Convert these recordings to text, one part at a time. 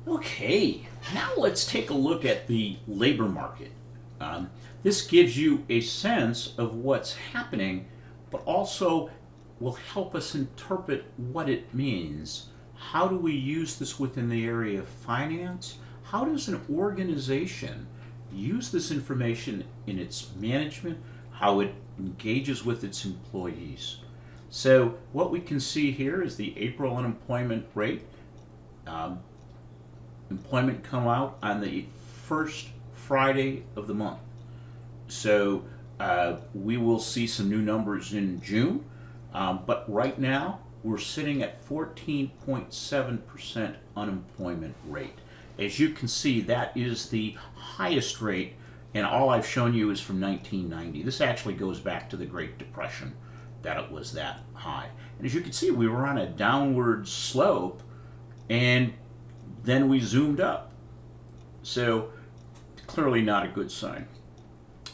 Okay, now let's take a look at the labor market. This gives you a sense of what's happening, but also will help us interpret what it means. How do we use this within the area of finance? How does an organization use this information in its management? How it engages with its employees? So, what we can see here is the April unemployment rate. Um, Employment come out on the first Friday of the month. So we will see some new numbers in June, but right now we're sitting at 14.7% unemployment rate. As you can see, that is the highest rate, and all I've shown you is from 1990. This actually goes back to the Great Depression that it was that high. And as you can see, we were on a downward slope, and then we zoomed up. So clearly not a good sign.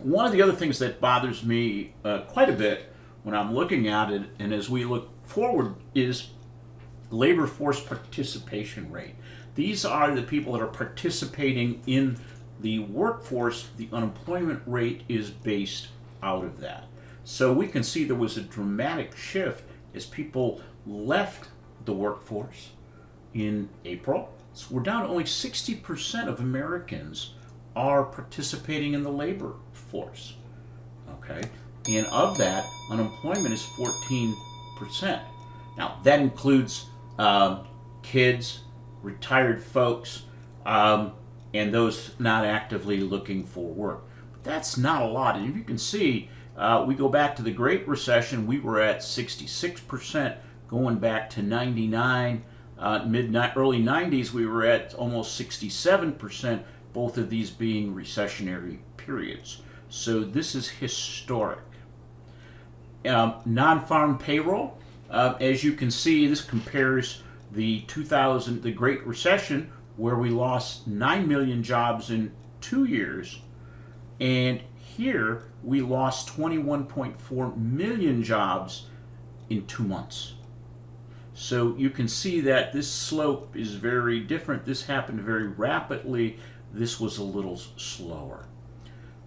One of the other things that bothers me quite a bit when I'm looking at it and as we look forward is labor force participation rate. These are the people that are participating in the workforce. The unemployment rate is based out of that. So we can see there was a dramatic shift as people left the workforce in April. So we're down to only 60% of Americans are participating in the labor force. Okay, and of that, unemployment is 14%. Now that includes kids, retired folks, and those not actively looking for work. But that's not a lot. And if you can see, we go back to the Great Recession, we were at 66%, going back to 99. Early 90s, we were at almost 67%, both of these being recessionary periods. So this is historic. Non-farm payroll, as you can see, this compares the Great Recession, where we lost 9 million jobs in 2 years, and here we lost 21.4 million jobs in 2 months. So you can see that this slope is very different. This happened very rapidly. This was a little slower.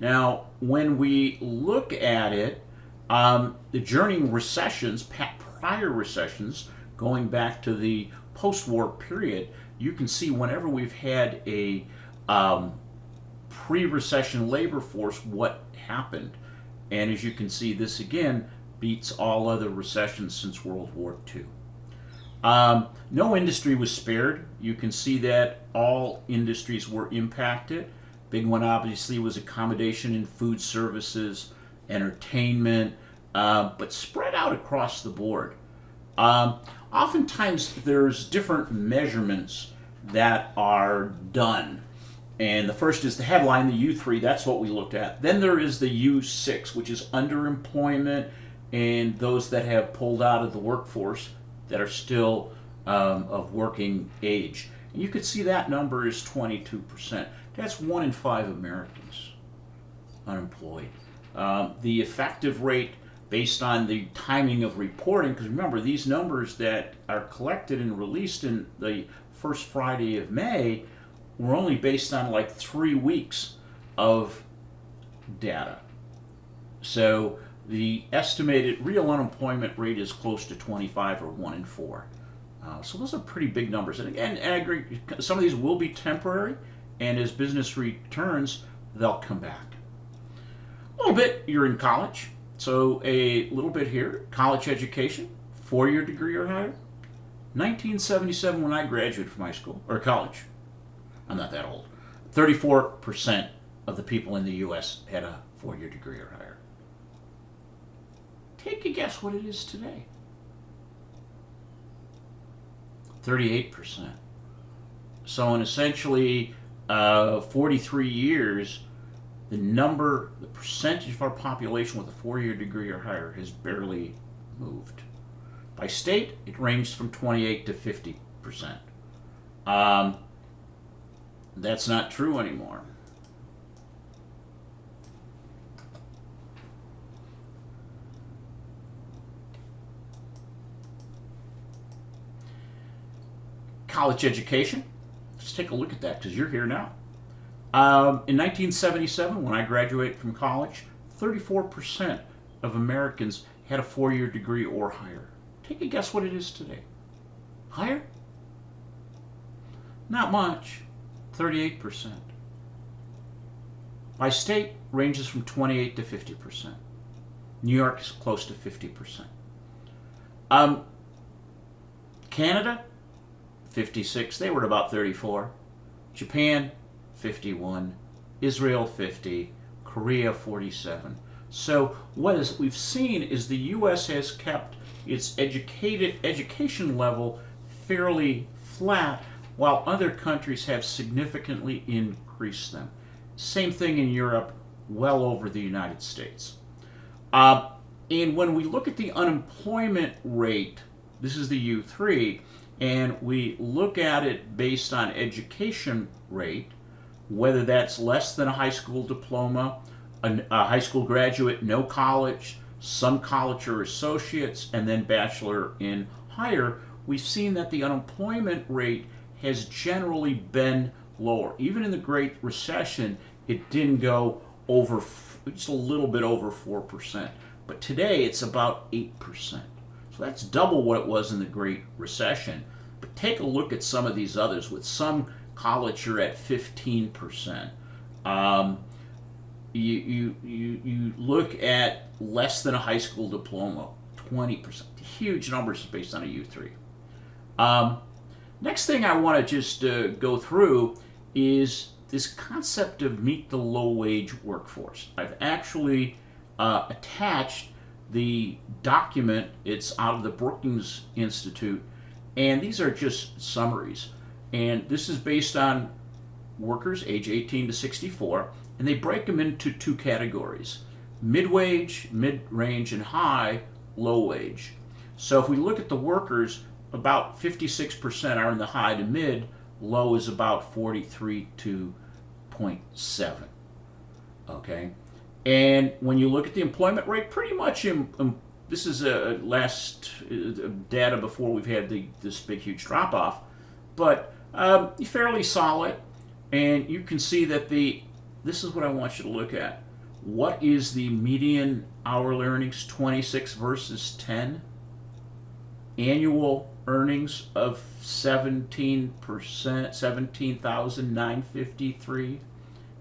Now, when we look at it, during recessions, prior recessions, going back to the post-war period, you can see whenever we've had a pre-recession labor force, what happened. And as you can see, this again beats all other recessions since World War II. No industry was spared. You can see that all industries were impacted. Big one obviously was accommodation and food services, entertainment, but spread out across the board. Oftentimes there's different measurements that are done. And the first is the headline, the U3, that's what we looked at. Then there is the U6, which is underemployment and those that have pulled out of the workforce that are still of working age. And you can see that number is 22%. That's 1 in 5 Americans unemployed. The effective rate based on the timing of reporting, because remember, these numbers that are collected and released in the first Friday of May were only based on like 3 weeks of data. So the estimated real unemployment rate is close to 25 or 1 in 4. So those are pretty big numbers. And again, I agree, some of these will be temporary, and as business returns, they'll come back. A little bit, you're in college. So a little bit here, college education, 4-year degree or higher. 1977 when I graduated from high school, or college. I'm not that old. 34% of the people in the U.S. had a 4-year degree or higher. Take a guess what it is today. 38%. So in essentially 43 years, the percentage of our population with a 4-year degree or higher has barely moved. By state, it ranged from 28 to 50%. That's not true anymore. College education. Let's take a look at that because you're here now. In 1977, when I graduated from college, 34% of Americans had a 4-year degree or higher. Take a guess what it is today. Higher? Not much. 38%. By state, ranges from 28 to 50%. New York is close to 50%. Canada, 56. They were at about 34. Japan, 51. Israel, 50. Korea, 47. So what we've seen is the U.S. has kept its education level fairly flat, while other countries have significantly increased them. Same thing in Europe, well over the United States. And when we look at the unemployment rate, this is the U3, and we look at it based on education rate, whether that's less than a high school diploma, a high school graduate, no college, some college or associates, and then bachelor in higher, we've seen that the unemployment rate has generally been lower. Even in the Great Recession, it didn't go over, just a little bit over 4%. But today it's about 8%. So that's double what it was in the Great Recession. But take a look at some of these others. With some college, you're at 15%. You look at less than a high school diploma, 20%. Huge numbers based on a U3. Next thing I want to just go through is this concept of meet the low-wage workforce. I've actually attached the document. It's out of the Brookings Institute, and these are just summaries. And this is based on workers age 18 to 64, and they break them into two categories: mid-wage, mid-range, and high, low-wage. So if we look at the workers, about 56% are in the high to mid, low is about 43.7. Okay? And when you look at the employment rate, pretty much, this is last data before we've had this big, huge drop-off, but fairly solid. And you can see that this is what I want you to look at. What is the median hourly earnings? 26 versus 10. Annual earnings of 17%, 17,953,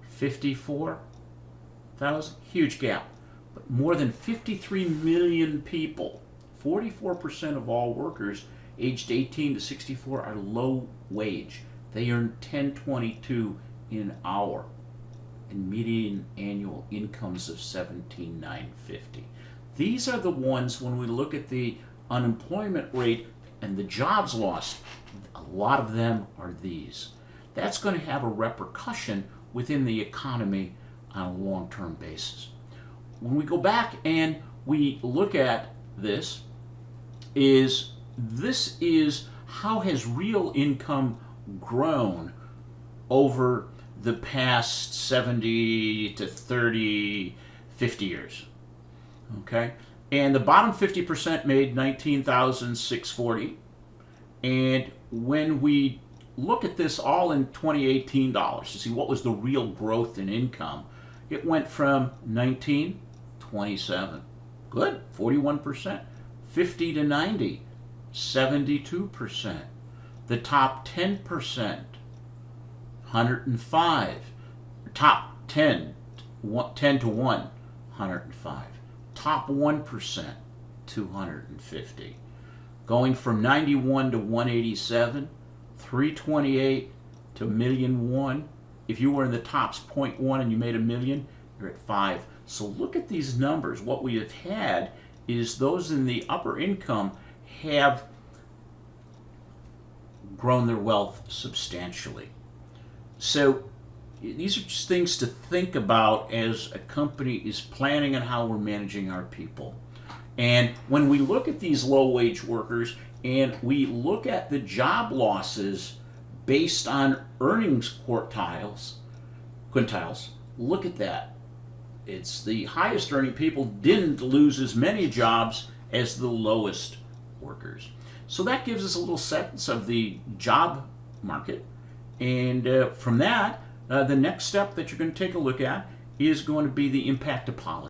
54,000, huge gap. But more than 53 million people, 44% of all workers aged 18 to 64 are low wage. They earn $10.22 an hour and median annual incomes of $17,950. These are the ones, when we look at the unemployment rate and the jobs lost, a lot of them are these. That's going to have a repercussion within the economy on a long-term basis. When we go back and we look at this is how has real income grown over the past 70 to 30, 50 years. Okay? And the bottom 50% made $19,640. And when we look at this all in 2018 dollars to see what was the real growth in income, it went from 1927, good, 41%, 50 to 90, 72%. The top 10%, 105. Top 10, 10 to 1, 105. Top 1%, 250. Going from 91 to 187, 328 to $1,000,001. If you were in the tops 0.1 and you made $1 million, you're at 5. So look at these numbers. What we have had is those in the upper income have grown their wealth substantially. So these are just things to think about as a company is planning on how we're managing our people. And when we look at these low-wage workers and we look at the job losses based on earnings quintiles, look at that. It's the highest earning people didn't lose as many jobs as the lowest workers. So that gives us a little sense of the job market. And from that, the next step that you're going to take a look at is going to be the impact of policy.